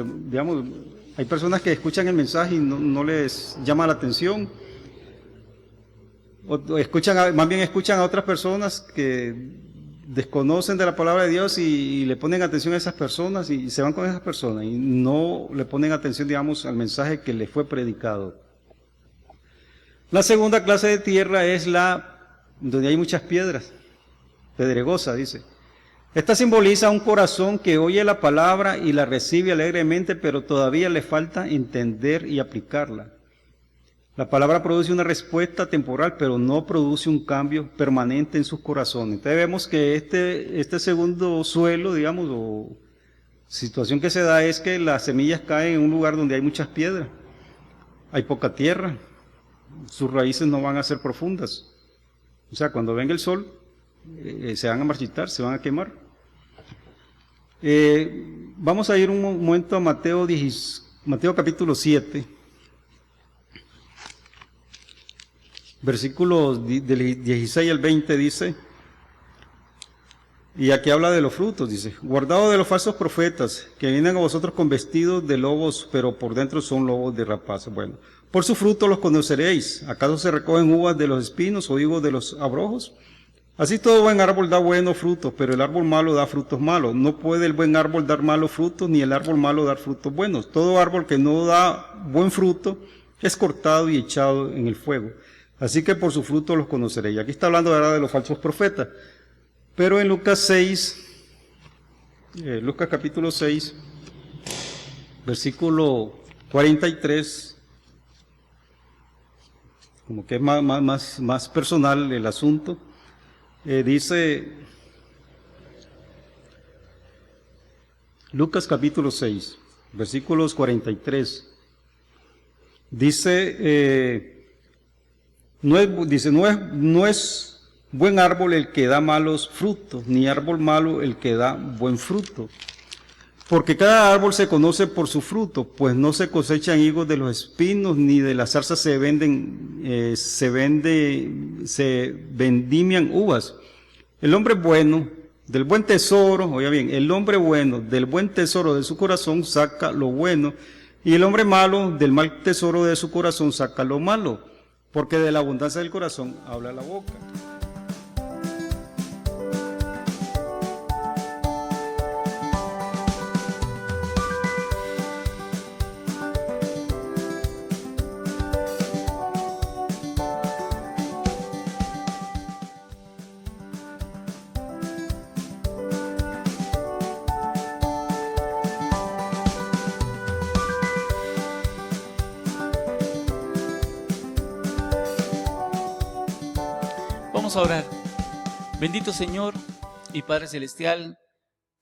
porque, digamos, hay personas que escuchan el mensaje y no les llama la atención, o escuchan, más bien escuchan a otras personas que desconocen de la palabra de Dios y le ponen atención a esas personas y se van con esas personas y no le ponen atención, digamos, al mensaje que les fue predicado. La segunda clase de tierra es la donde hay muchas piedras, pedregosa, dice. Esta simboliza un corazón que oye la palabra y la recibe alegremente, pero todavía le falta entender y aplicarla. La palabra produce una respuesta temporal, pero no produce un cambio permanente en sus corazones. Entonces vemos que este segundo suelo, digamos, o situación que se da es que las semillas caen en un lugar donde hay muchas piedras, hay poca tierra, sus raíces no van a ser profundas. O sea, cuando venga el sol, se van a marchitar, se van a quemar. Vamos a ir un momento a Mateo capítulo 7. Versículos del 16 al 20 dice, y aquí habla de los frutos, dice, guardado de los falsos profetas, que vienen a vosotros con vestidos de lobos, pero por dentro son lobos de rapaces. Bueno, por su fruto los conoceréis. ¿Acaso se recogen uvas de los espinos o higos de los abrojos? Así todo buen árbol da buenos frutos, pero el árbol malo da frutos malos. No puede el buen árbol dar malos frutos, ni el árbol malo dar frutos buenos. Todo árbol que no da buen fruto es cortado y echado en el fuego. Así que por su fruto los conoceréis. Aquí está hablando ahora de los falsos profetas. Pero en Lucas 6, Lucas capítulo 6, versículo 43, como que es más personal el asunto, dice, Lucas capítulo 6, versículos 43, dice, no es buen árbol el que da malos frutos, ni árbol malo el que da buen fruto. Porque cada árbol se conoce por su fruto, pues no se cosechan higos de los espinos, ni de las zarzas se vendimian uvas. El hombre bueno, del buen tesoro, oiga bien, el hombre bueno, del buen tesoro de su corazón saca lo bueno, y el hombre malo, del mal tesoro de su corazón saca lo malo. Porque de la abundancia del corazón habla la boca. Vamos a orar. Bendito Señor y Padre Celestial,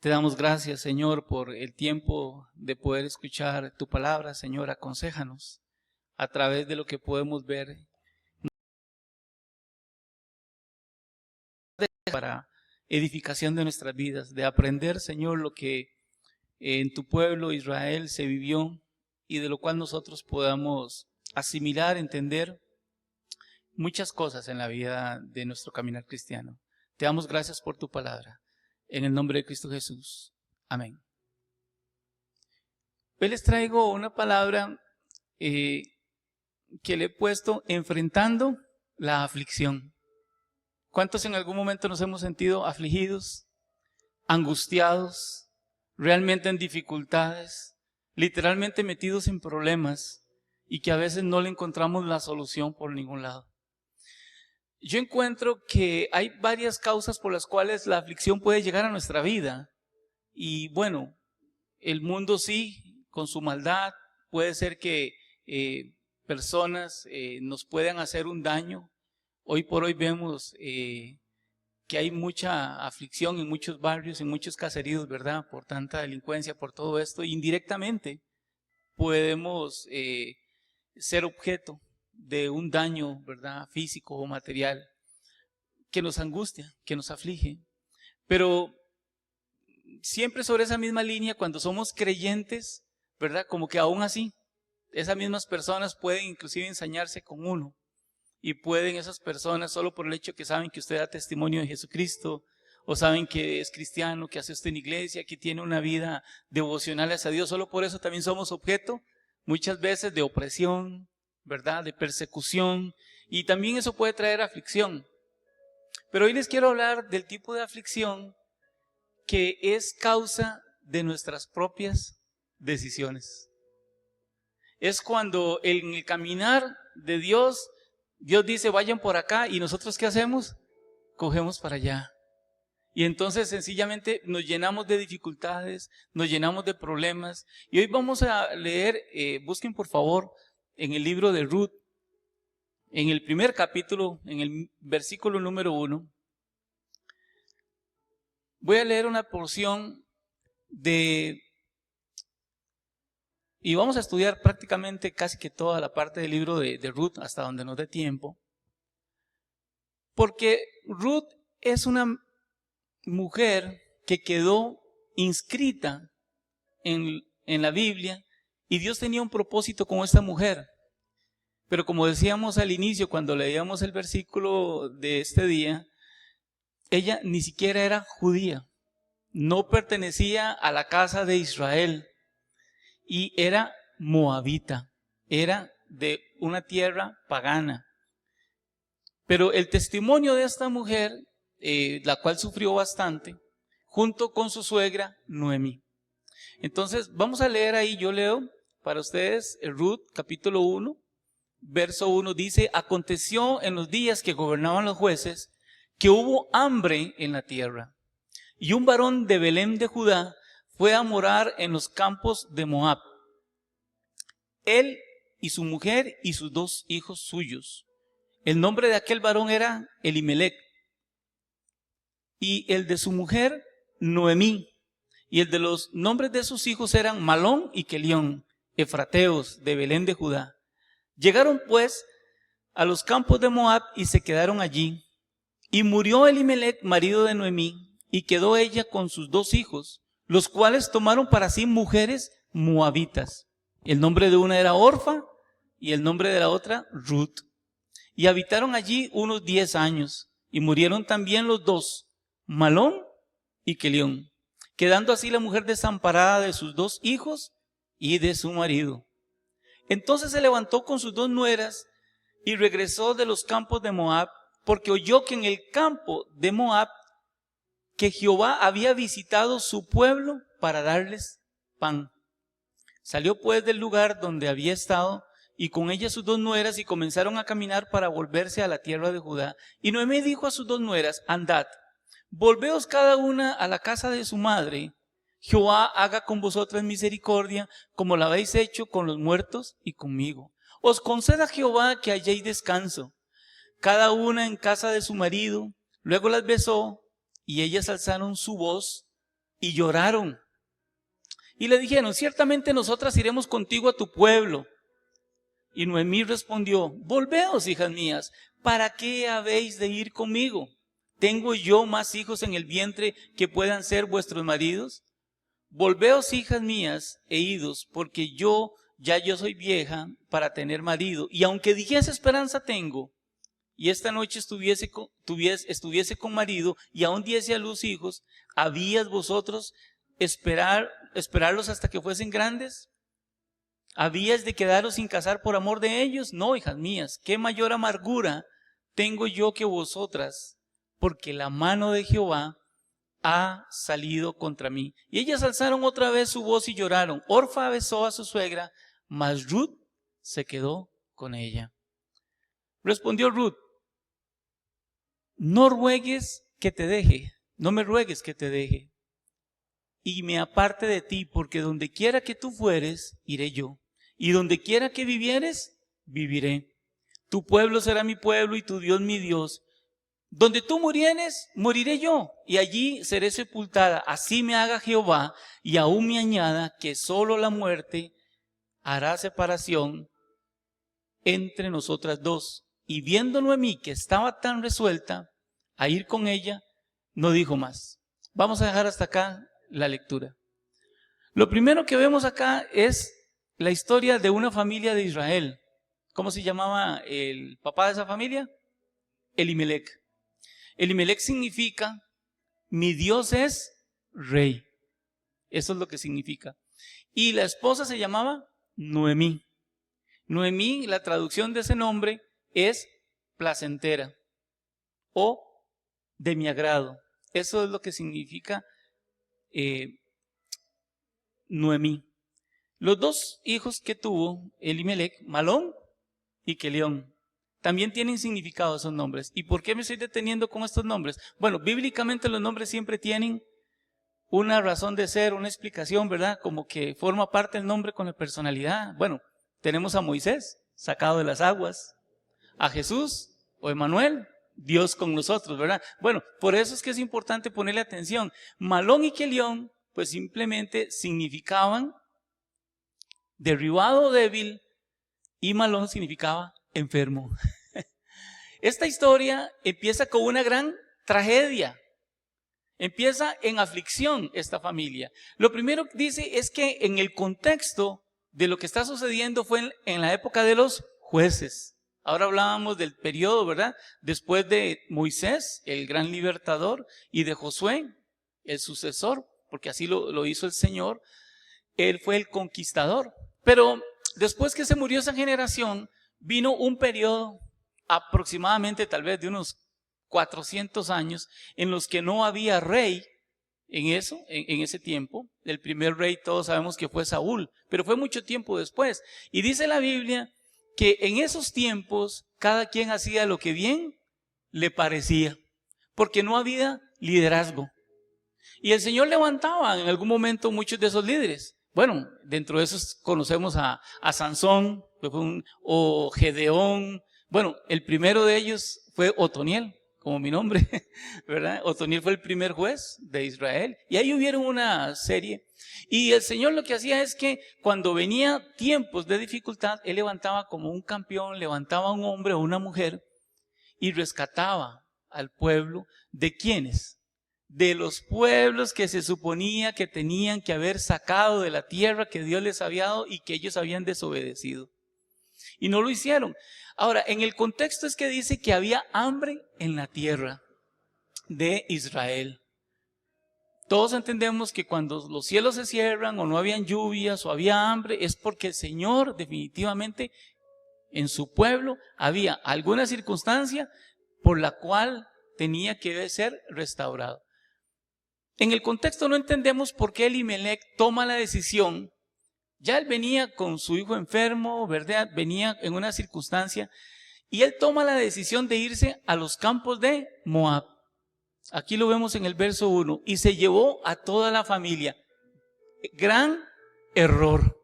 te damos gracias, Señor, por el tiempo de poder escuchar tu palabra. Señor, aconséjanos a través de lo que podemos ver para edificación de nuestras vidas, de aprender, Señor, lo que en tu pueblo Israel se vivió y de lo cual nosotros podamos asimilar, entender muchas cosas en la vida de nuestro caminar cristiano. Te damos gracias por tu palabra. En el nombre de Cristo Jesús. Amén. Hoy les traigo una palabra que le he puesto enfrentando la aflicción. ¿Cuántos en algún momento nos hemos sentido afligidos, angustiados, realmente en dificultades, literalmente metidos en problemas y que a veces no le encontramos la solución por ningún lado? Yo encuentro que hay varias causas por las cuales la aflicción puede llegar a nuestra vida. Y bueno, el mundo sí, con su maldad, puede ser que personas nos puedan hacer un daño. Hoy por hoy vemos que hay mucha aflicción en muchos barrios, en muchos caseríos, ¿verdad? Por tanta delincuencia, por todo esto. Indirectamente podemos ser objeto de un daño, ¿verdad?, físico o material que nos angustia, que nos aflige. Pero siempre sobre esa misma línea, cuando somos creyentes, ¿verdad?, como que aún así, esas mismas personas pueden inclusive ensañarse con uno, y pueden esas personas, solo por el hecho que saben que usted da testimonio de Jesucristo, o saben que es cristiano, que hace usted en iglesia, que tiene una vida devocional hacia Dios. Solo por eso también somos objeto muchas veces de opresión, ¿verdad? De persecución, y también eso puede traer aflicción. Pero hoy les quiero hablar del tipo de aflicción que es causa de nuestras propias decisiones. Es cuando en el caminar de Dios dice vayan por acá y nosotros ¿qué hacemos? Cogemos para allá. Y entonces sencillamente nos llenamos de dificultades, nos llenamos de problemas. Y hoy vamos a leer, busquen por favor en el libro de Ruth, en el primer capítulo, en el versículo número 1. Voy a leer una porción y vamos a estudiar prácticamente casi que toda la parte del libro de Ruth hasta donde nos dé tiempo. Porque Ruth es una mujer que quedó inscrita en la Biblia y Dios tenía un propósito con esta mujer. Pero como decíamos al inicio cuando leíamos el versículo de este día, ella ni siquiera era judía, no pertenecía a la casa de Israel y era moabita, era de una tierra pagana. Pero el testimonio de esta mujer, la cual sufrió bastante, junto con su suegra Noemí. Entonces vamos a leer ahí, yo leo para ustedes Ruth capítulo 1, verso 1, dice: aconteció en los días que gobernaban los jueces, que hubo hambre en la tierra, y un varón de Belén de Judá fue a morar en los campos de Moab, él y su mujer y sus 2 hijos suyos. El nombre de aquel varón era Elimelec, y el de su mujer Noemí, y el de los nombres de sus hijos eran Malón y Kelión, efrateos de Belén de Judá. Llegaron pues a los campos de Moab y se quedaron allí. Y murió Elimelec, marido de Noemí, y quedó ella con sus 2 hijos, los cuales tomaron para sí mujeres moabitas. El nombre de una era Orfa y el nombre de la otra Ruth. Y habitaron allí unos 10 años, y murieron también los 2, Malón y Kelión, quedando así la mujer desamparada de sus 2 hijos y de su marido. Entonces se levantó con sus 2 nueras y regresó de los campos de Moab, porque oyó que en el campo de Moab que Jehová había visitado su pueblo para darles pan. Salió pues del lugar donde había estado y con ella sus 2 nueras y comenzaron a caminar para volverse a la tierra de Judá. Y Noemí dijo a sus 2 nueras: andad, volveos cada una a la casa de su madre. Jehová haga con vosotras misericordia, como la habéis hecho con los muertos y conmigo. Os conceda Jehová que halléis descanso, cada una en casa de su marido. Luego las besó, y ellas alzaron su voz y lloraron. Y le dijeron: ciertamente nosotras iremos contigo a tu pueblo. Y Noemí respondió: volveos, hijas mías, ¿para qué habéis de ir conmigo? ¿Tengo yo más hijos en el vientre que puedan ser vuestros maridos? Volveos, hijas mías, e idos, porque yo soy vieja para tener marido. Y aunque dijese esperanza tengo, y esta noche estuviese con marido, y aún diese a luz hijos, ¿habías vosotros esperarlos hasta que fuesen grandes? ¿Habías de quedaros sin casar por amor de ellos? No, hijas mías, qué mayor amargura tengo yo que vosotras, porque la mano de Jehová ha salido contra mí. Y ellas alzaron otra vez su voz y lloraron. Orfa besó a su suegra, mas Ruth se quedó con ella. Respondió Ruth: no ruegues que te deje, no me ruegues que te deje, y me aparte de ti, porque donde quiera que tú fueres, iré yo, y donde quiera que vivieres, viviré. Tu pueblo será mi pueblo y tu Dios mi Dios. Donde tú murieres, moriré yo, y allí seré sepultada. Así me haga Jehová, y aún me añada que solo la muerte hará separación entre nosotras 2. Y viendo Noemí que estaba tan resuelta a ir con ella, no dijo más. Vamos a dejar hasta acá la lectura. Lo primero que vemos acá es la historia de una familia de Israel. ¿Cómo se llamaba el papá de esa familia? Elimelec. Elimelec significa Mi Dios es rey. Eso es lo que significa. Y la esposa se llamaba Noemí. Noemí, la traducción de ese nombre es placentera o de mi agrado. Eso es lo que significa Noemí. Los dos hijos que tuvo Elimelec, Malón y Quelión, también tienen significado esos nombres. ¿Y por qué me estoy deteniendo con estos nombres? Bueno, bíblicamente los nombres siempre tienen una razón de ser, una explicación, ¿verdad? Como que forma parte el nombre con la personalidad. Bueno, tenemos a Moisés, sacado de las aguas, a Jesús o Emmanuel, Dios con nosotros, ¿verdad? Bueno, por eso es que es importante ponerle atención. Malón y Quelión, pues simplemente significaban derribado o débil, y Malón significaba enfermo. Esta historia empieza con una gran tragedia. Empieza en aflicción esta familia. Lo primero que dice es que en el contexto de lo que está sucediendo fue en la época de los jueces. Ahora hablábamos del periodo, ¿verdad? Después de Moisés, el gran libertador, y de Josué, el sucesor, porque así lo hizo el Señor. Él fue el conquistador. Pero después que se murió esa generación, vino un periodo aproximadamente tal vez de unos 400 años en los que no había rey en ese tiempo. El primer rey todos sabemos que fue Saúl, pero fue mucho tiempo después. Y dice la Biblia que en esos tiempos cada quien hacía lo que bien le parecía, porque no había liderazgo. Y el Señor levantaba en algún momento muchos de esos líderes. Bueno, dentro de esos conocemos a Sansón, o Gedeón. Bueno, el primero de ellos fue Otoniel, como mi nombre, ¿verdad? Otoniel fue el primer juez de Israel. Y ahí hubieron una serie. Y el Señor lo que hacía es que cuando venía tiempos de dificultad, Él levantaba como un campeón, levantaba a un hombre o una mujer y rescataba al pueblo. ¿De quiénes? De los pueblos que se suponía que tenían que haber sacado de la tierra que Dios les había dado y que ellos habían desobedecido. Y no lo hicieron. Ahora, en el contexto es que dice que había hambre en la tierra de Israel. Todos entendemos que cuando los cielos se cierran o no habían lluvias o había hambre, es porque el Señor definitivamente en su pueblo había alguna circunstancia por la cual tenía que ser restaurado. En el contexto no entendemos por qué Elimelec toma la decisión. Ya él venía con su hijo enfermo, ¿verdad? Venía en una circunstancia y él toma la decisión de irse a los campos de Moab. Aquí lo vemos en el verso 1. Y se llevó a toda la familia. Gran error.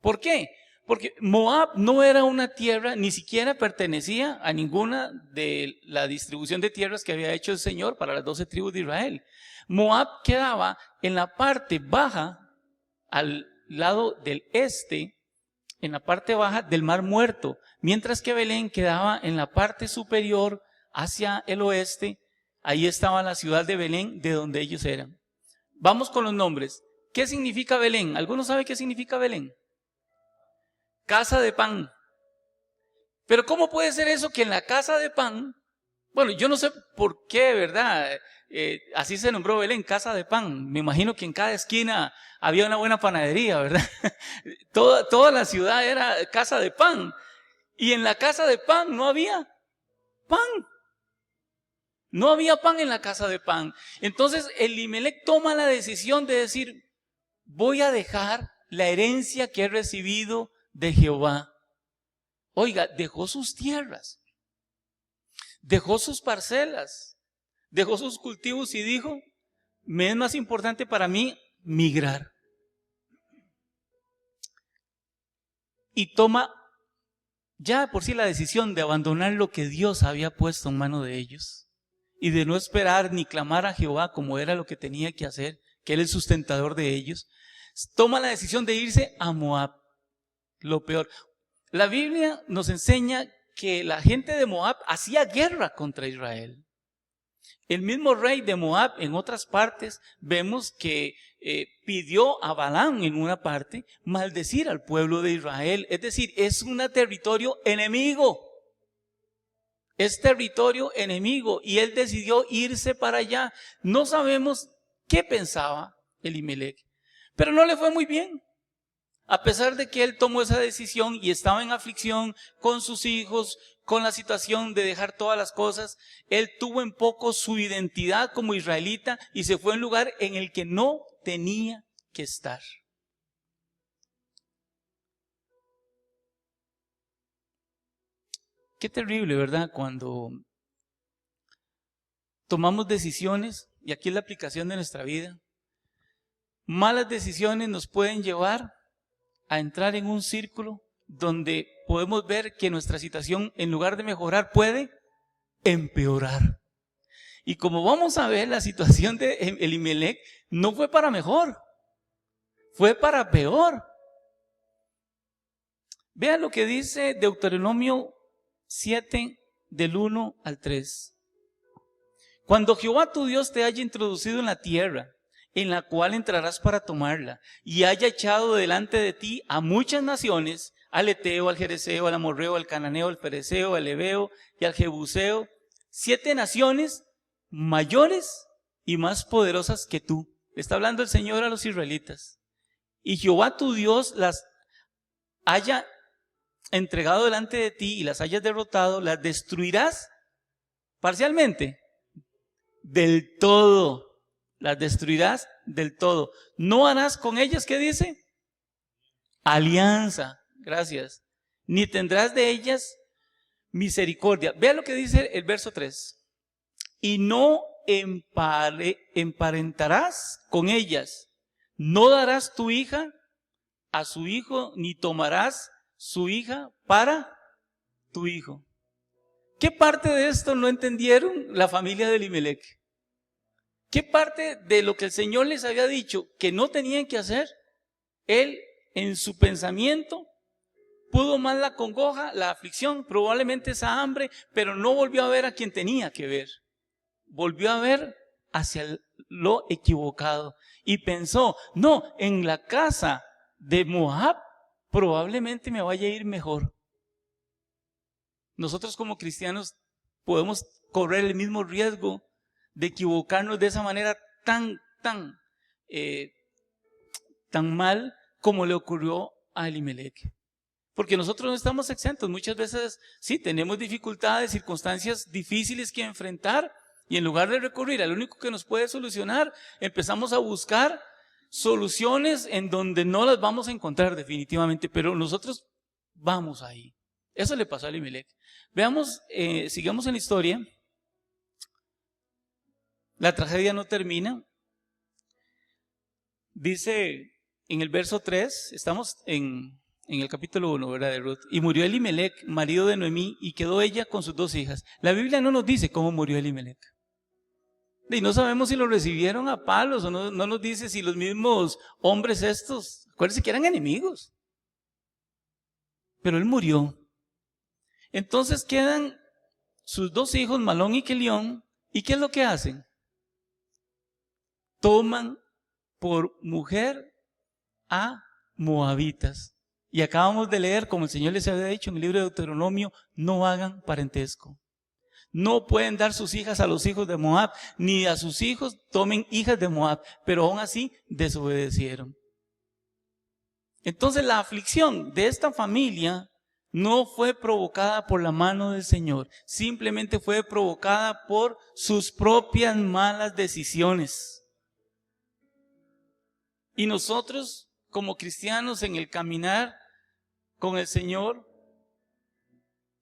¿Por qué? Porque Moab no era una tierra, ni siquiera pertenecía a ninguna de la distribución de tierras que había hecho el Señor para las 12 tribus de Israel. Moab quedaba en la parte baja, al lado del este, en la parte baja del Mar Muerto, mientras que Belén quedaba en la parte superior hacia el oeste. Ahí estaba la ciudad de Belén, de donde ellos eran. Vamos con los nombres. ¿Qué significa Belén? ¿Alguno sabe qué significa Belén? Casa de pan. Pero ¿cómo puede ser eso que en la casa de pan? Bueno, yo no sé por qué, ¿verdad? Así se nombró Belén, casa de pan. Me imagino que en cada esquina había una buena panadería, ¿verdad? Toda la ciudad era casa de pan. Y en la casa de pan no había pan. No había pan en la casa de pan. Entonces Elimelec toma la decisión de decir, voy a dejar la herencia que he recibido de Jehová. Oiga, dejó sus tierras, dejó sus parcelas, dejó sus cultivos y dijo, me es más importante para mí migrar. Y toma ya por sí la decisión de abandonar lo que Dios había puesto en mano de ellos y de no esperar ni clamar a Jehová como era lo que tenía que hacer, que Él es el sustentador de ellos. Toma la decisión de irse a Moab. Lo peor. La Biblia nos enseña que la gente de Moab hacía guerra contra Israel. El mismo rey de Moab, en otras partes, vemos que pidió a Balaam en una parte maldecir al pueblo de Israel. Es decir, es un territorio enemigo. Es territorio enemigo y él decidió irse para allá. No sabemos qué pensaba Elimelec, pero no le fue muy bien. A pesar de que él tomó esa decisión y estaba en aflicción con sus hijos, con la situación de dejar todas las cosas, él tuvo en poco su identidad como israelita y se fue a un lugar en el que no tenía que estar. Qué terrible, ¿verdad? Cuando tomamos decisiones, y aquí es la aplicación de nuestra vida, malas decisiones nos pueden llevar a entrar en un círculo donde podemos ver que nuestra situación, en lugar de mejorar, puede empeorar. Y como vamos a ver, la situación de Elimelec no fue para mejor, fue para peor. Vean lo que dice Deuteronomio 7, del 1 al 3. Cuando Jehová tu Dios te haya introducido en la tierra, en la cual entrarás para tomarla, y haya echado delante de ti a muchas naciones, al Eteo, al Jereseo, al Amorreo, al Cananeo, al Fereceo, al Heveo y al Jebuseo, 7 naciones mayores y más poderosas que tú. Está hablando el Señor a los israelitas. Y Jehová tu Dios las haya entregado delante de ti y las hayas derrotado, las destruirás parcialmente, del todo. Las destruirás del todo. No harás con ellas, ¿qué dice? Alianza, gracias. Ni tendrás de ellas misericordia. Vea lo que dice el verso 3. Y no emparentarás con ellas. No darás tu hija a su hijo, ni tomarás su hija para tu hijo. ¿Qué parte de esto no entendieron la familia de Elimelec? ¿Qué parte de lo que el Señor les había dicho que no tenían que hacer? Él, en su pensamiento, pudo más la congoja, la aflicción, probablemente esa hambre, pero no volvió a ver a quien tenía que ver. Volvió a ver hacia lo equivocado y pensó, no, en la casa de Moab probablemente me vaya a ir mejor. Nosotros como cristianos podemos correr el mismo riesgo de equivocarnos de esa manera tan mal como le ocurrió a Elimelec. Porque nosotros no estamos exentos. Muchas veces sí tenemos dificultades, circunstancias difíciles que enfrentar, y en lugar de recurrir al único que nos puede solucionar, empezamos a buscar soluciones en donde no las vamos a encontrar definitivamente, pero nosotros vamos ahí. Eso le pasó a Elimelec. Veamos, sigamos en la historia. La tragedia no termina. Dice en el verso 3, estamos en el capítulo 1, ¿verdad? De Ruth. Y murió Elimelec, marido de Noemí, y quedó ella con sus 2 hijas. La Biblia no nos dice cómo murió Elimelec. Y no sabemos si lo recibieron a palos o no nos dice si los mismos hombres estos, acuérdense que eran enemigos. Pero él murió. Entonces quedan sus 2 hijos, Malón y Quelión, ¿y qué es lo que hacen? Toman por mujer a moabitas. Y acabamos de leer, como el Señor les había dicho en el libro de Deuteronomio, no hagan parentesco. No pueden dar sus hijas a los hijos de Moab, ni a sus hijos tomen hijas de Moab, pero aún así desobedecieron. Entonces la aflicción de esta familia no fue provocada por la mano del Señor, simplemente fue provocada por sus propias malas decisiones. Y nosotros, como cristianos en el caminar con el Señor,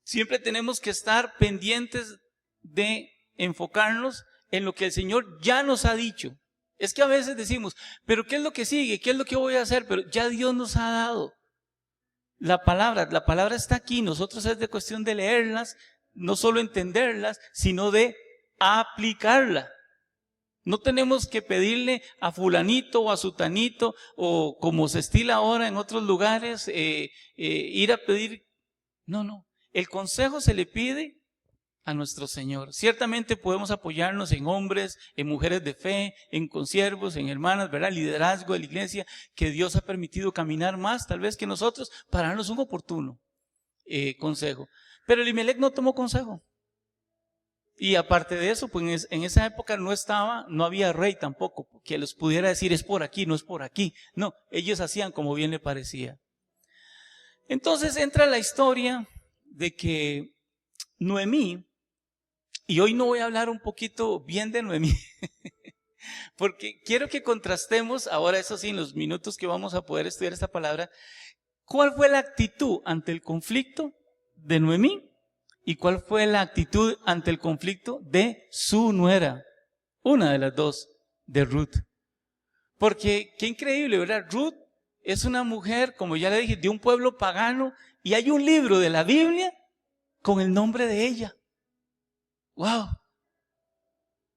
siempre tenemos que estar pendientes de enfocarnos en lo que el Señor ya nos ha dicho. Es que a veces decimos, pero ¿qué es lo que sigue? ¿Qué es lo que voy a hacer? Pero ya Dios nos ha dado la palabra está aquí. Nosotros es de cuestión de leerlas, no solo entenderlas, sino de aplicarla. No tenemos que pedirle a fulanito o a sutanito, o como se estila ahora en otros lugares, ir a pedir. No. El consejo se le pide a nuestro Señor. Ciertamente podemos apoyarnos en hombres, en mujeres de fe, en consiervos, en hermanas, ¿verdad? Liderazgo de la iglesia que Dios ha permitido caminar más, tal vez que nosotros, para darnos un oportuno consejo. Pero Elimelec no tomó consejo. Y aparte de eso, pues en esa época no había rey tampoco, que les pudiera decir es por aquí, no es por aquí. No, ellos hacían como bien le parecía. Entonces entra la historia de que Noemí, y hoy no voy a hablar un poquito bien de Noemí, porque quiero que contrastemos, ahora eso sí, en los minutos que vamos a poder estudiar esta palabra, ¿cuál fue la actitud ante el conflicto de Noemí? ¿Y cuál fue la actitud ante el conflicto de su nuera? Una de las dos, de Ruth. Porque qué increíble, ¿verdad? Ruth es una mujer, como ya le dije, de un pueblo pagano, y hay un libro de la Biblia con el nombre de ella. ¡Wow!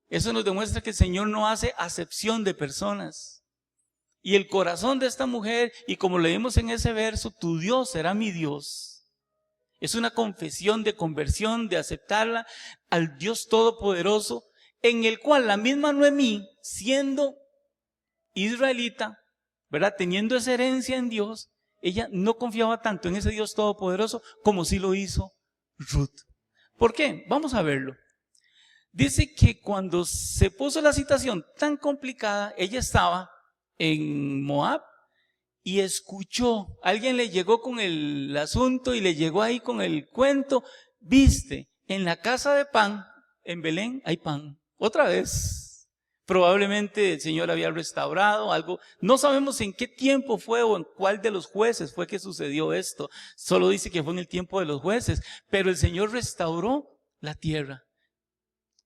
Eso nos demuestra que el Señor no hace acepción de personas. Y el corazón de esta mujer, y como leímos en ese verso, tu Dios será mi Dios. Es una confesión de conversión, de aceptarla al Dios Todopoderoso, en el cual la misma Noemí, siendo israelita, ¿verdad? Teniendo esa herencia en Dios, ella no confiaba tanto en ese Dios Todopoderoso como sí lo hizo Ruth. ¿Por qué? Vamos a verlo. Dice que cuando se puso la situación tan complicada, ella estaba en Moab y escuchó, alguien le llegó con el asunto y le llegó ahí con el cuento, viste, en la casa de pan, en Belén hay pan, otra vez. Probablemente el Señor había restaurado algo, no sabemos en qué tiempo fue o en cuál de los jueces fue que sucedió esto, solo dice que fue en el tiempo de los jueces, pero el Señor restauró la tierra.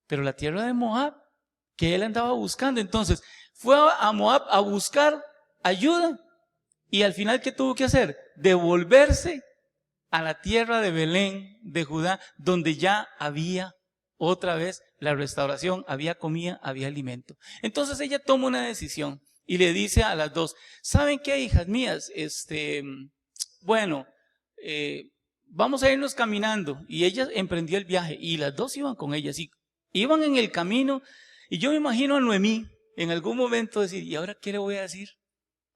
Pero la tierra de Moab, que él andaba buscando. Entonces, fue a Moab a buscar ayuda. Y al final, ¿qué tuvo que hacer? Devolverse a la tierra de Belén, de Judá, donde ya había otra vez la restauración, había comida, había alimento. Entonces ella toma una decisión y le dice a las dos, ¿saben qué, hijas mías? Vamos a irnos caminando. Y ella emprendió el viaje y las dos iban con ella, así. Iban en el camino y yo me imagino a Noemí en algún momento decir, ¿y ahora qué le voy a decir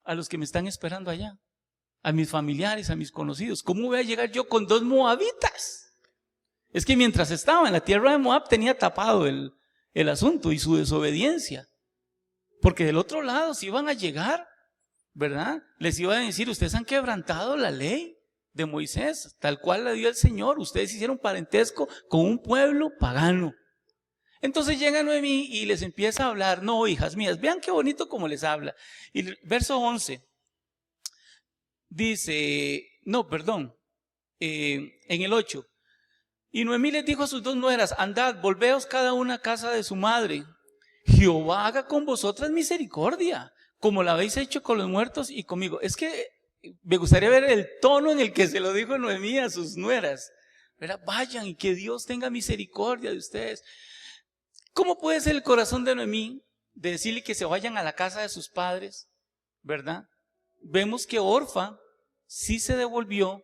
a los que me están esperando allá? A mis familiares, a mis conocidos. ¿Cómo voy a llegar yo con dos moabitas? Es que mientras estaba en la tierra de Moab tenía tapado el asunto y su desobediencia. Porque del otro lado si iban a llegar, ¿verdad? Les iban a decir, ustedes han quebrantado la ley de Moisés, tal cual la dio el Señor. Ustedes hicieron parentesco con un pueblo pagano. Entonces llega Noemí y les empieza a hablar, no, hijas mías, vean qué bonito como les habla. Y verso 11, dice, en el 8, y Noemí les dijo a sus dos nueras, andad, volveos cada una a casa de su madre. Jehová haga con vosotras misericordia, como la habéis hecho con los muertos y conmigo. Es que me gustaría ver el tono en el que se lo dijo Noemí a sus nueras. ¿Verdad? Vayan y que Dios tenga misericordia de ustedes. ¿Cómo puede ser el corazón de Noemí de decirle que se vayan a la casa de sus padres? ¿Verdad? Vemos que Orfa sí se devolvió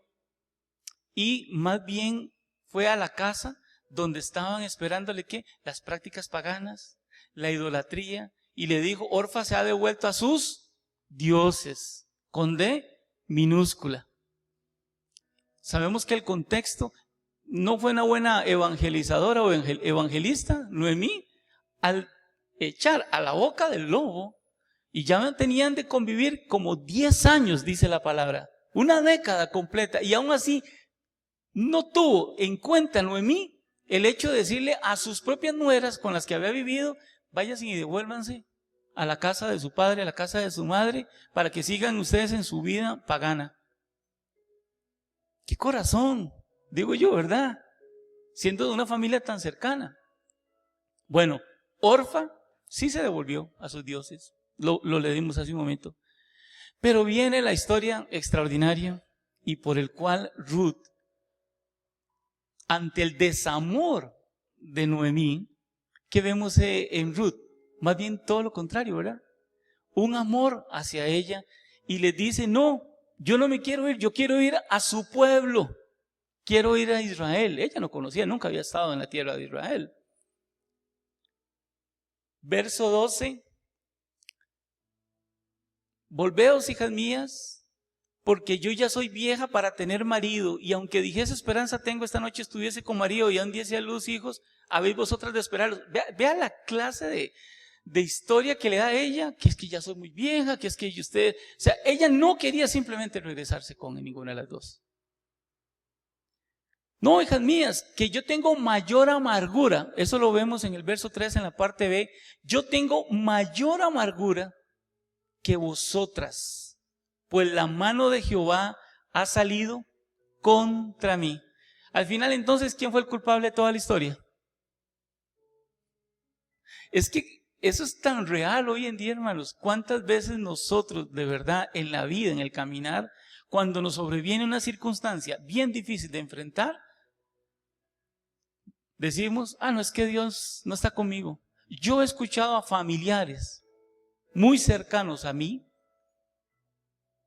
y más bien fue a la casa donde estaban esperándole ¿qué? Las prácticas paganas, la idolatría, y le dijo, Orfa se ha devuelto a sus dioses, con D minúscula. Sabemos que el contexto no fue una buena evangelizadora o evangelista, Noemí, al echar a la boca del lobo, y ya tenían de convivir como 10 años, dice la palabra, una década completa, y aún así no tuvo en cuenta Noemí el hecho de decirle a sus propias nueras con las que había vivido, váyanse y devuélvanse a la casa de su padre, a la casa de su madre, para que sigan ustedes en su vida pagana. ¡Qué corazón! Digo yo, ¿verdad? Siendo de una familia tan cercana. Bueno, Orfa sí se devolvió a sus dioses. Lo leímos hace un momento. Pero viene la historia extraordinaria y por el cual Ruth, ante el desamor de Noemí, que vemos en Ruth, más bien todo lo contrario, ¿verdad? Un amor hacia ella y le dice, no, yo no me quiero ir, yo quiero ir a su pueblo. Quiero ir a Israel. Ella no conocía, nunca había estado en la tierra de Israel. Verso 12. Volveos, hijas mías, porque yo ya soy vieja para tener marido, y aunque dijese esperanza tengo, esta noche estuviese con marido y aún diese a luz hijos, habéis vosotras de esperarlos. Vea la clase de historia que le da a ella, que es que ya soy muy vieja, que es que usted, o sea, ella no quería simplemente regresarse con ninguna de las dos. No, hijas mías, que yo tengo mayor amargura, eso lo vemos en el verso 3 en la parte B, yo tengo mayor amargura que vosotras, pues la mano de Jehová ha salido contra mí. Al final, entonces, ¿quién fue el culpable de toda la historia? Es que eso es tan real hoy en día, hermanos. ¿Cuántas veces nosotros, de verdad, en la vida, en el caminar, cuando nos sobreviene una circunstancia bien difícil de enfrentar, decimos, no, es que Dios no está conmigo? Yo he escuchado a familiares muy cercanos a mí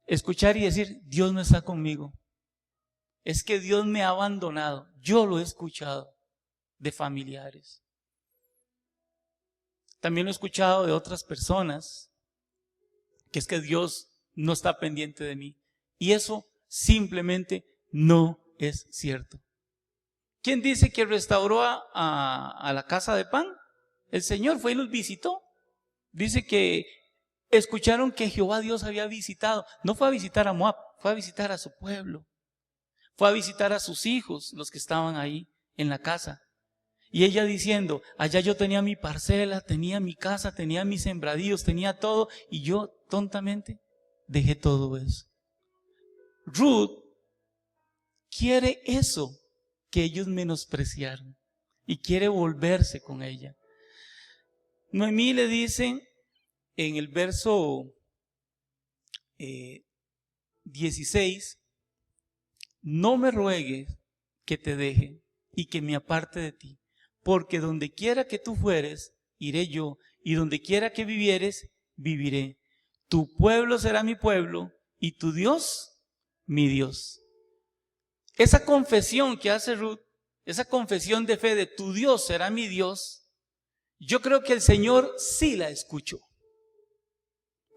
escuchar y decir, Dios no está conmigo. Es que Dios me ha abandonado. Yo lo he escuchado de familiares. También lo he escuchado de otras personas, que es que Dios no está pendiente de mí. Y eso simplemente no es cierto. ¿Quién dice que restauró a la casa de pan? El Señor fue y los visitó. Dice que escucharon que Jehová Dios había visitado. No fue a visitar a Moab, fue a visitar a su pueblo. Fue a visitar a sus hijos, los que estaban ahí en la casa. Y ella diciendo, allá yo tenía mi parcela, tenía mi casa, tenía mis sembradíos, tenía todo. Y yo tontamente dejé todo eso. Ruth quiere eso que ellos menospreciaron y quiere volverse con ella. Noemí le dice en el verso 16, no me ruegues que te deje y que me aparte de ti, porque donde quiera que tú fueres, iré yo, y donde quiera que vivieres, viviré. Tu pueblo será mi pueblo y tu Dios, mi Dios. Esa confesión que hace Ruth, esa confesión de fe de tu Dios será mi Dios, yo creo que el Señor sí la escuchó.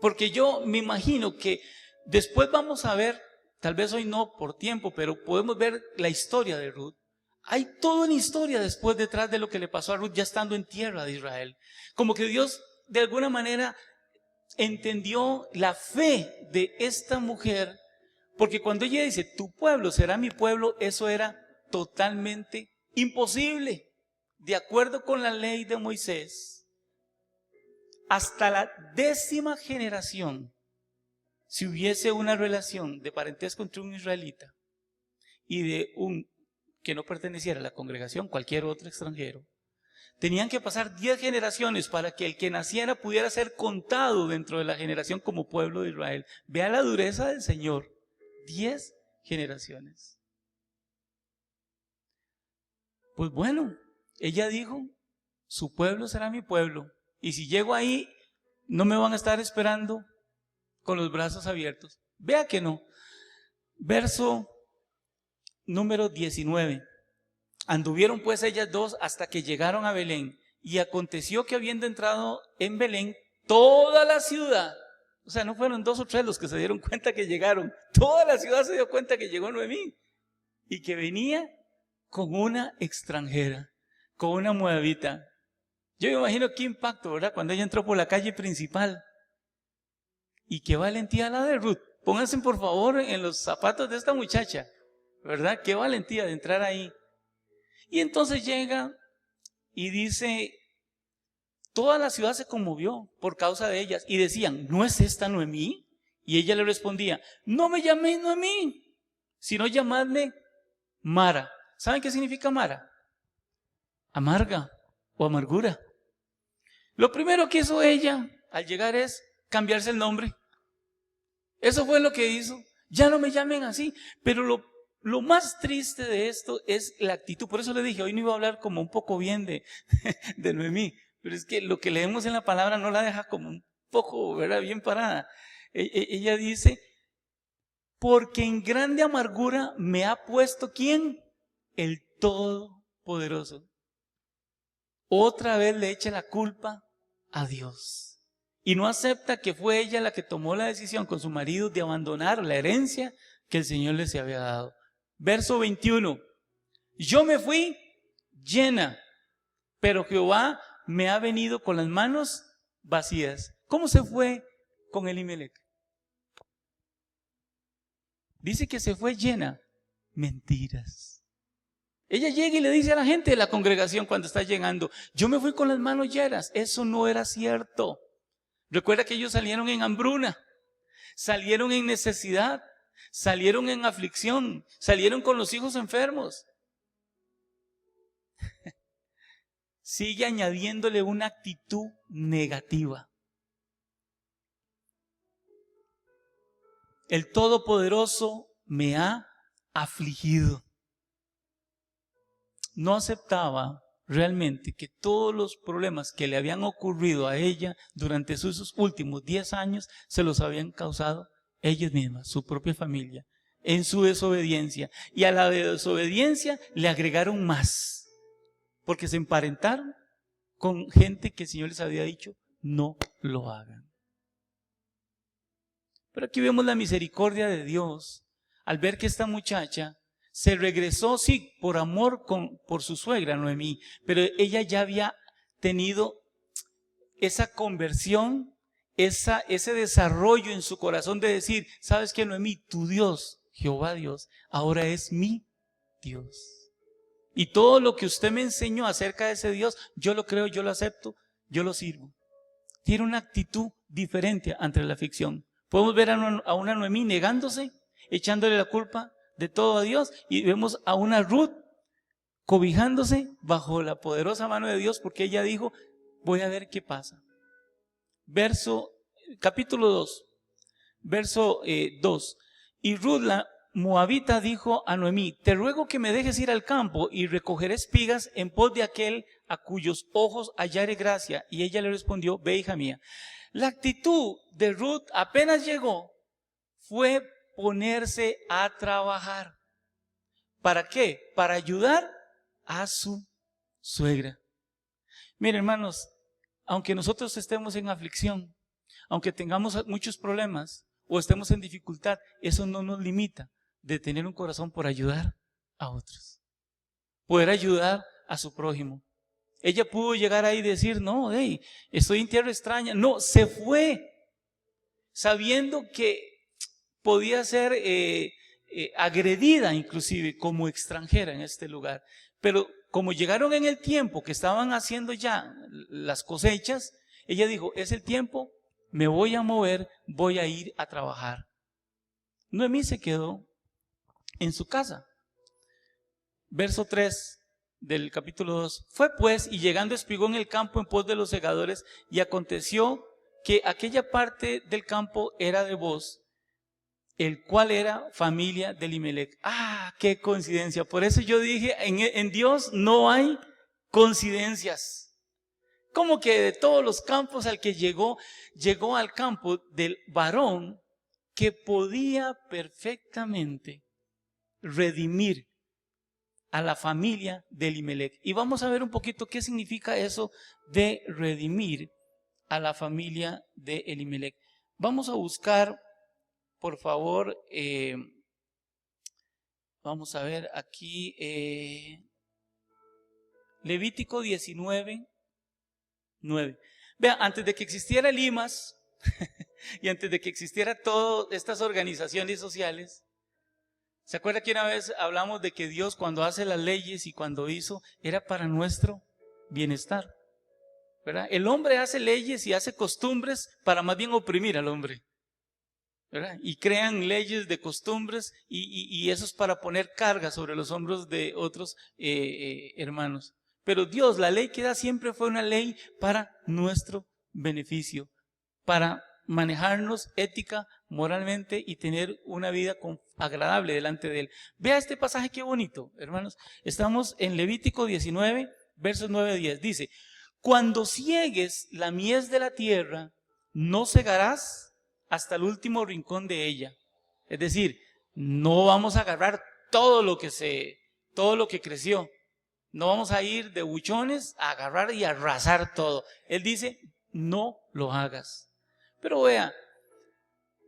Porque yo me imagino que después vamos a ver, tal vez hoy no por tiempo, pero podemos ver la historia de Ruth. Hay toda una historia después detrás de lo que le pasó a Ruth ya estando en tierra de Israel. Como que Dios de alguna manera entendió la fe de esta mujer, porque cuando ella dice, tu pueblo será mi pueblo, eso era totalmente imposible. De acuerdo con la ley de Moisés, hasta la 10ª generación, si hubiese una relación de parentesco entre un israelita y de un que no perteneciera a la congregación, cualquier otro extranjero, tenían que pasar 10 generaciones para que el que naciera pudiera ser contado dentro de la generación como pueblo de Israel. Vea la dureza del Señor. 10 generaciones. Pues bueno, ella dijo, su pueblo será mi pueblo. Y si llego ahí, no me van a estar esperando con los brazos abiertos. Vea que no. Verso número 19. Anduvieron pues ellas dos hasta que llegaron a Belén. Y aconteció que habiendo entrado en Belén, toda la ciudad, o sea, no fueron 2 o 3 los que se dieron cuenta que llegaron, toda la ciudad se dio cuenta que llegó Noemí y que venía con una extranjera, con una moabita. Yo me imagino qué impacto, ¿verdad? Cuando ella entró por la calle principal. Y qué valentía la de Ruth. Pónganse por favor en los zapatos de esta muchacha, ¿verdad? Qué valentía de entrar ahí. Y entonces llega y dice, toda la ciudad se conmovió por causa de ellas y decían, ¿no es esta Noemí? Y ella le respondía, no me llaméis Noemí, sino llamadme Mara. ¿Saben qué significa Mara? Amarga o amargura. Lo primero que hizo ella al llegar es cambiarse el nombre. Eso fue lo que hizo. Ya no me llamen así. Pero lo más triste de esto es la actitud. Por eso le dije, hoy no iba a hablar como un poco bien de Noemí. Pero es que lo que leemos en la palabra no la deja como un poco, ¿verdad? Bien parada. Ella dice, porque en grande amargura me ha puesto, ¿quién? El Todopoderoso. Otra vez le echa la culpa a Dios. y no acepta que fue ella la que tomó la decisión con su marido de abandonar la herencia que el Señor les había dado. Verso 21. Yo me fui llena, pero Jehová me ha venido con las manos vacías. ¿Cómo se fue con Elimelec? Dice que se fue llena. Mentiras. Ella llega y le dice a la gente de la congregación cuando está llegando, yo me fui con las manos llenas. Eso no era cierto. Recuerda que ellos salieron en hambruna, salieron en necesidad, salieron en aflicción, salieron con los hijos enfermos. Sigue añadiéndole una actitud negativa. El Todopoderoso me ha afligido. No aceptaba realmente que todos los problemas que le habían ocurrido a ella durante sus últimos 10 años se los habían causado ellas mismas, su propia familia, en su desobediencia. Y a la desobediencia le agregaron más, porque se emparentaron con gente que el Señor les había dicho, no lo hagan. Pero aquí vemos la misericordia de Dios al ver que esta muchacha se regresó, sí, por amor por su suegra Noemí, pero ella ya había tenido esa conversión, ese desarrollo en su corazón de decir, ¿sabes qué, Noemí? Tu Dios, Jehová Dios, ahora es mi Dios. Y todo lo que usted me enseñó acerca de ese Dios, yo lo creo, yo lo acepto, yo lo sirvo. Tiene una actitud diferente ante la aflicción. Podemos ver a una Noemí negándose, echándole la culpa de todo a Dios, y vemos a una Ruth cobijándose bajo la poderosa mano de Dios, porque ella dijo, voy a ver qué pasa. Capítulo 2, verso 2. Y Ruth la moabita dijo a Noemí, te ruego que me dejes ir al campo y recogeré espigas en pos de aquel a cuyos ojos hallare gracia. Y ella le respondió, ve, hija mía. La actitud de Ruth apenas llegó fue ponerse a trabajar. ¿Para qué? Para ayudar a su suegra. Miren, hermanos, aunque nosotros estemos en aflicción, aunque tengamos muchos problemas o estemos en dificultad, eso no nos limita de tener un corazón por ayudar a otros, poder ayudar a su prójimo. Ella pudo llegar ahí y decir, no, hey, estoy en tierra extraña. No, se fue sabiendo que podía ser agredida inclusive como extranjera en este lugar. Pero como llegaron en el tiempo que estaban haciendo ya las cosechas, ella dijo, es el tiempo, me voy a mover, voy a ir a trabajar. Noemí se quedó en su casa. Verso 3 del capítulo 2. Fue pues, y llegando espigó en el campo en pos de los segadores, y aconteció que aquella parte del campo era de Booz, el cual era familia de Elimelec. ¡Ah, qué coincidencia! Por eso yo dije, en Dios no hay coincidencias. Como que de todos los campos al que llegó al campo del varón que podía perfectamente redimir a la familia de Elimelec. Y vamos a ver un poquito qué significa eso de redimir a la familia de Elimelec. Vamos a buscar, por favor, vamos a ver aquí, Levítico 19, 9. Vean, antes de que existiera el IMAS y antes de que existiera todas estas organizaciones sociales, ¿se acuerda que una vez hablamos de que Dios cuando hace las leyes y cuando hizo, era para nuestro bienestar? ¿Verdad? El hombre hace leyes y hace costumbres para más bien oprimir al hombre, ¿verdad? Y crean leyes de costumbres y eso es para poner carga sobre los hombros de otros hermanos. Pero Dios, la ley que da siempre fue una ley para nuestro beneficio, para manejarnos ética, moralmente y tener una vida agradable delante de Él. Vea este pasaje, qué bonito, hermanos. Estamos en Levítico 19, versos 9 a 10. Dice, cuando ciegues la mies de la tierra, no segarás hasta el último rincón de ella. Es decir, no vamos a agarrar todo lo que creció. No vamos a ir de buchones a agarrar y arrasar todo. Él dice, no lo hagas. Pero vea,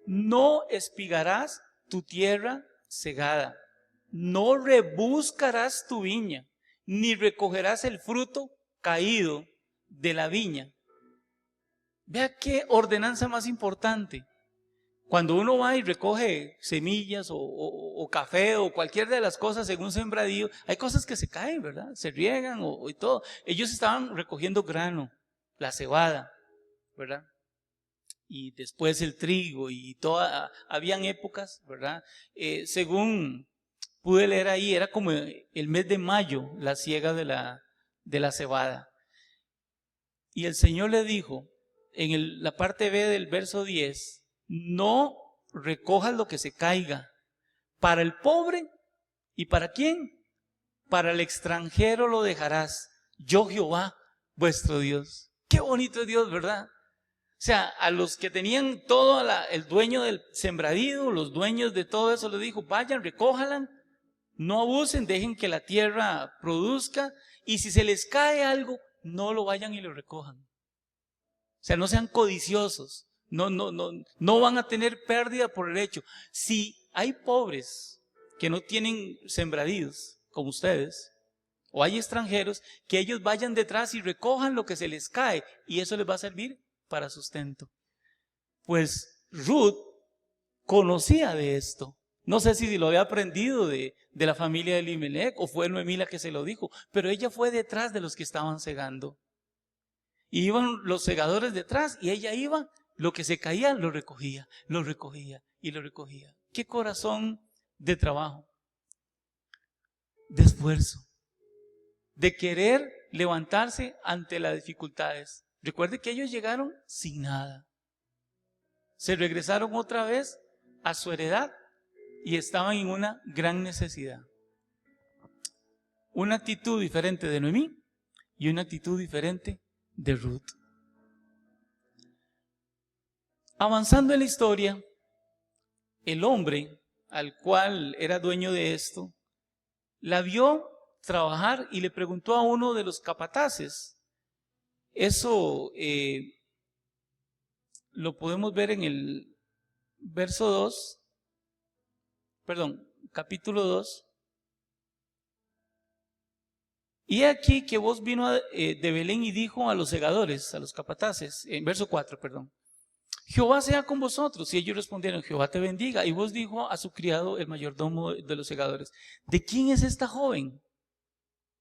no espigarás tu tierra segada, no rebuscarás tu viña, ni recogerás el fruto caído de la viña. Vea qué ordenanza más importante. Cuando uno va y recoge semillas o café o cualquier de las cosas en un sembradío, hay cosas que se caen, ¿verdad? Se riegan y todo. Ellos estaban recogiendo grano, la cebada, ¿verdad? Y después el trigo y toda, habían épocas, ¿verdad? Según pude leer ahí, era como el mes de mayo la siega de la cebada. Y el Señor le dijo, en la parte B del verso 10, no recojas lo que se caiga. Para el pobre, ¿y para quién? Para el extranjero lo dejarás. Yo Jehová, vuestro Dios. Qué bonito es Dios, ¿verdad? O sea, a los que tenían todo, el dueño del sembradío, los dueños de todo eso, le dijo, vayan, recójalan, no abusen, dejen que la tierra produzca, y si se les cae algo, no lo vayan y lo recojan. O sea, no sean codiciosos. No van a tener pérdida por el hecho. Si hay pobres que no tienen sembradíos, como ustedes, o hay extranjeros, que ellos vayan detrás y recojan lo que se les cae, y eso les va a servir para sustento. Pues Ruth conocía de esto. No sé si lo había aprendido de la familia de Elimelech, o fue Noemí la que se lo dijo, pero ella fue detrás de los que estaban segando. Y iban los segadores detrás, y ella iba, lo que se caía lo recogía y lo recogía. Qué corazón de trabajo, de esfuerzo, de querer levantarse ante las dificultades. Recuerde que ellos llegaron sin nada. Se regresaron otra vez a su heredad y estaban en una gran necesidad. Una actitud diferente de Noemí y una actitud diferente de Ruth. Avanzando en la historia, el hombre al cual era dueño de esto, la vio trabajar y le preguntó a uno de los capataces. Eso lo podemos ver en el verso 2, capítulo 2. Y aquí que vos vino de Belén y dijo a los segadores, a los capataces, en verso 4, Jehová sea con vosotros. Y ellos respondieron, Jehová te bendiga. Y vos dijo a su criado, el mayordomo de los segadores, ¿de quién es esta joven?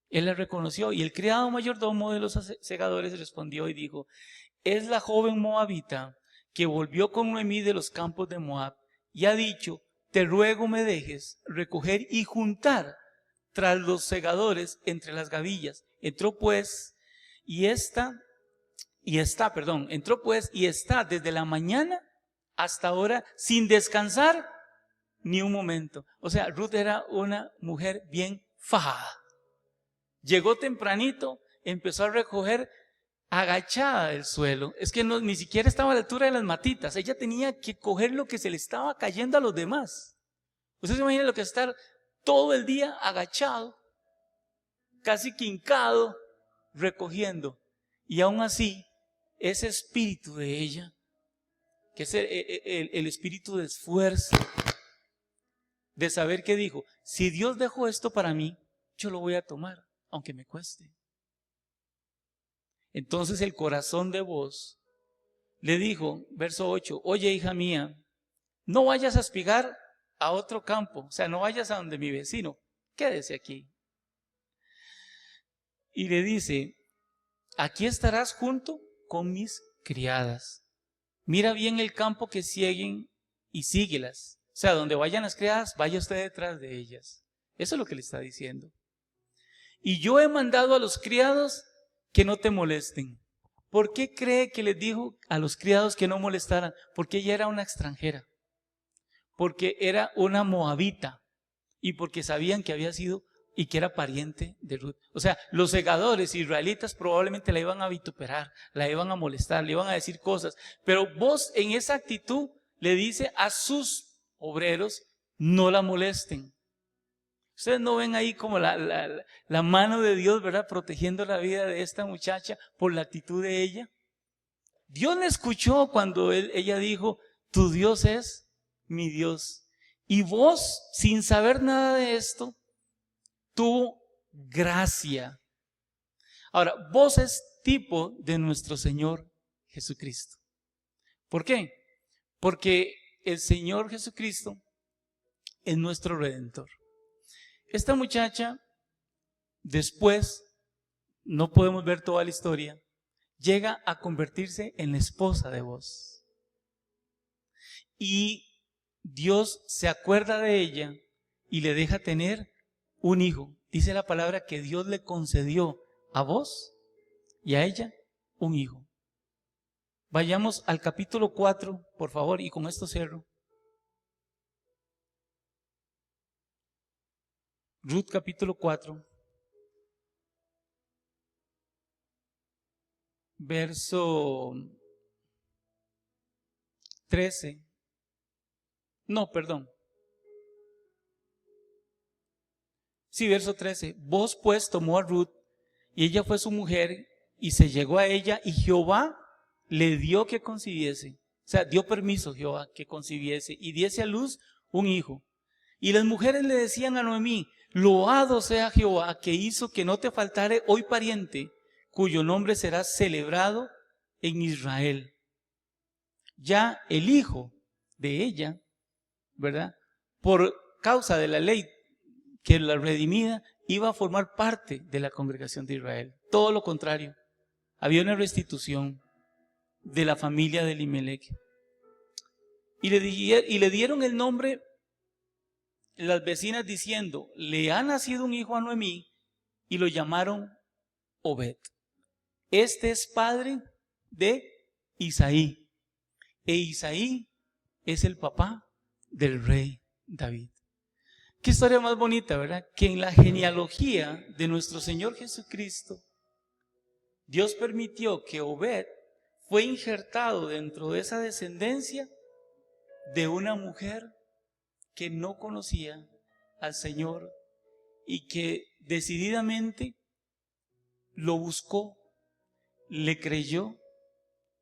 Él la reconoció, y el criado mayordomo de los segadores respondió y dijo, es la joven moabita que volvió con Noemí de los campos de Moab, y ha dicho, te ruego me dejes recoger y juntar tras los segadores entre las gavillas. Entró pues y está desde la mañana hasta ahora sin descansar ni un momento. O sea, Ruth era una mujer bien fajada. Llegó tempranito, empezó a recoger agachada del suelo. Es que ni siquiera estaba a la altura de las matitas. Ella tenía que coger lo que se le estaba cayendo a los demás. Usted se imagina lo que es estar todo el día agachado, casi quincado, recogiendo. Y aún así, ese espíritu de ella, que es el espíritu de esfuerzo, de saber que dijo, si Dios dejó esto para mí, yo lo voy a tomar, aunque me cueste. Entonces el corazón de vos le dijo, verso 8, oye hija mía, no vayas a espigar a otro campo, o sea, no vayas a donde mi vecino, quédese aquí. Y le dice, aquí estarás junto con mis criadas. Mira bien el campo que sieguen y síguelas. O sea, donde vayan las criadas, vaya usted detrás de ellas. Eso es lo que le está diciendo. Y yo he mandado a los criados que no te molesten. ¿Por qué cree que les dijo a los criados que no molestaran? Porque ella era una extranjera. Porque era una moabita. Y porque sabían que había sido y que era pariente de Ruth. O sea, los segadores israelitas probablemente la iban a vituperar, la iban a molestar, le iban a decir cosas. Pero vos en esa actitud le dice a sus obreros, no la molesten. Ustedes no ven ahí como la mano de Dios, ¿verdad? Protegiendo la vida de esta muchacha por la actitud de ella. Dios le escuchó cuando ella dijo, tu Dios es mi Dios. Y vos, sin saber nada de esto, tuvo gracia. Ahora, vos es tipo de nuestro Señor Jesucristo. ¿Por qué? Porque el Señor Jesucristo es nuestro Redentor. Esta muchacha, después, no podemos ver toda la historia, llega a convertirse en la esposa de vos. Y Dios se acuerda de ella y le deja tener un hijo. Dice la palabra que Dios le concedió a vos y a ella un hijo. Vayamos al capítulo 4, por favor, y con esto cierro. Ruth capítulo 4, verso 13. No, perdón. Sí, verso 13. Vos pues tomó a Ruth y ella fue su mujer y se llegó a ella y Jehová le dio que concibiese. O sea, dio permiso Jehová que concibiese y diese a luz un hijo. Y las mujeres le decían a Noemí, loado sea Jehová que hizo que no te faltare hoy pariente, cuyo nombre será celebrado en Israel. Ya el hijo de ella, ¿verdad? Por causa de la ley que la redimida iba a formar parte de la congregación de Israel. Todo lo contrario, había una restitución de la familia de Elimelech. Y le dieron el nombre las vecinas diciendo, le ha nacido un hijo a Noemí, y lo llamaron Obed. Este es padre de Isaí. E Isaí es el papá del rey David. Qué historia más bonita, ¿verdad? Que en la genealogía de nuestro Señor Jesucristo, Dios permitió que Obed fue injertado dentro de esa descendencia de una mujer que no conocía al Señor y que decididamente lo buscó, le creyó,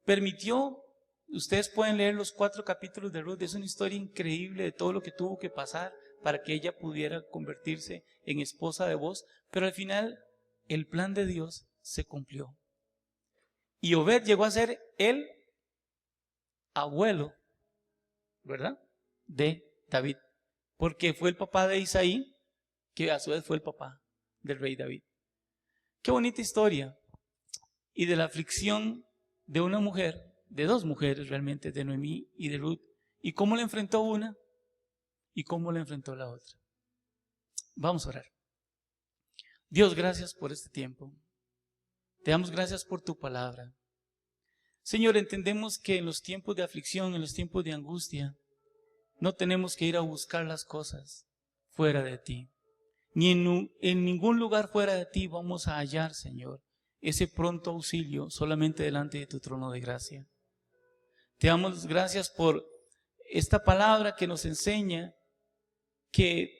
permitió. Ustedes pueden leer los 4 capítulos de Ruth, es una historia increíble de todo lo que tuvo que pasar para que ella pudiera convertirse en esposa de vos, pero al final el plan de Dios se cumplió. Y Obed llegó a ser el abuelo, ¿verdad?, de David, porque fue el papá de Isaí, que a su vez fue el papá del rey David. Qué bonita historia. Y de la aflicción de una mujer, de 2 mujeres realmente, de Noemí y de Ruth, y cómo la enfrentó una y cómo la enfrentó la otra. Vamos a orar. Dios, gracias por este tiempo. Te damos gracias por tu palabra. Señor, entendemos que en los tiempos de aflicción, en los tiempos de angustia, no tenemos que ir a buscar las cosas fuera de ti. Ni en ningún lugar fuera de ti vamos a hallar, Señor, ese pronto auxilio solamente delante de tu trono de gracia. Te damos gracias por esta palabra que nos enseña que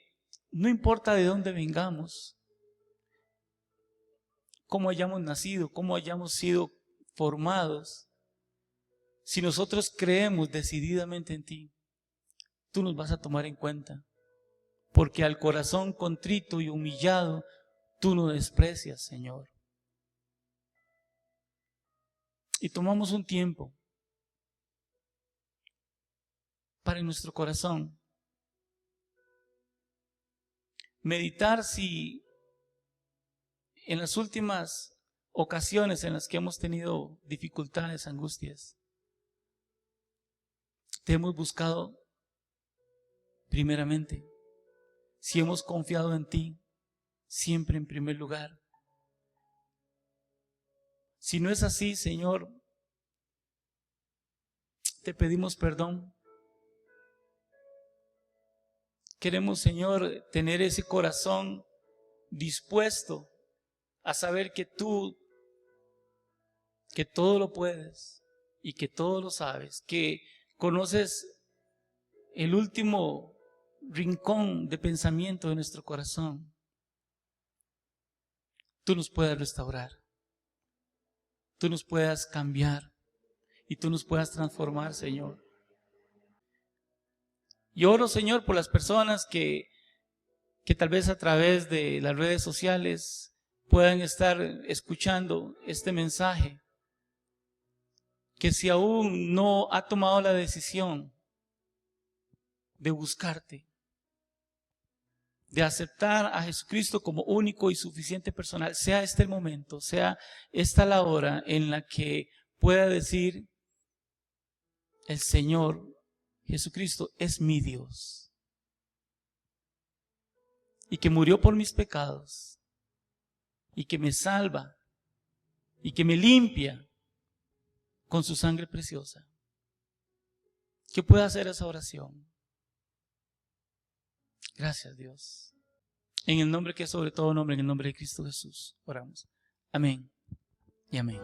no importa de dónde vengamos, cómo hayamos nacido, cómo hayamos sido formados, si nosotros creemos decididamente en ti, tú nos vas a tomar en cuenta, porque al corazón contrito y humillado tú no desprecias, Señor. Y tomamos un tiempo para en nuestro corazón meditar si en las últimas ocasiones en las que hemos tenido dificultades, angustias, te hemos buscado primeramente, si hemos confiado en ti siempre en primer lugar. Si no es así, Señor, te pedimos perdón. Queremos, Señor, tener ese corazón dispuesto a saber que tú, que todo lo puedes y que todo lo sabes, que conoces el último rincón de pensamiento de nuestro corazón. Tú nos puedas restaurar, tú nos puedas cambiar y tú nos puedas transformar, Señor. Y oro, Señor, por las personas que tal vez a través de las redes sociales puedan estar escuchando este mensaje, que si aún no ha tomado la decisión de buscarte, de aceptar a Jesucristo como único y suficiente personal, sea este el momento, sea esta la hora en la que pueda decir: el Señor Jesucristo es mi Dios, y que murió por mis pecados, y que me salva, y que me limpia con su sangre preciosa. Que pueda hacer esa oración. Gracias, Dios. En el nombre que es sobre todo nombre, en el nombre de Cristo Jesús, oramos. Amén y amén.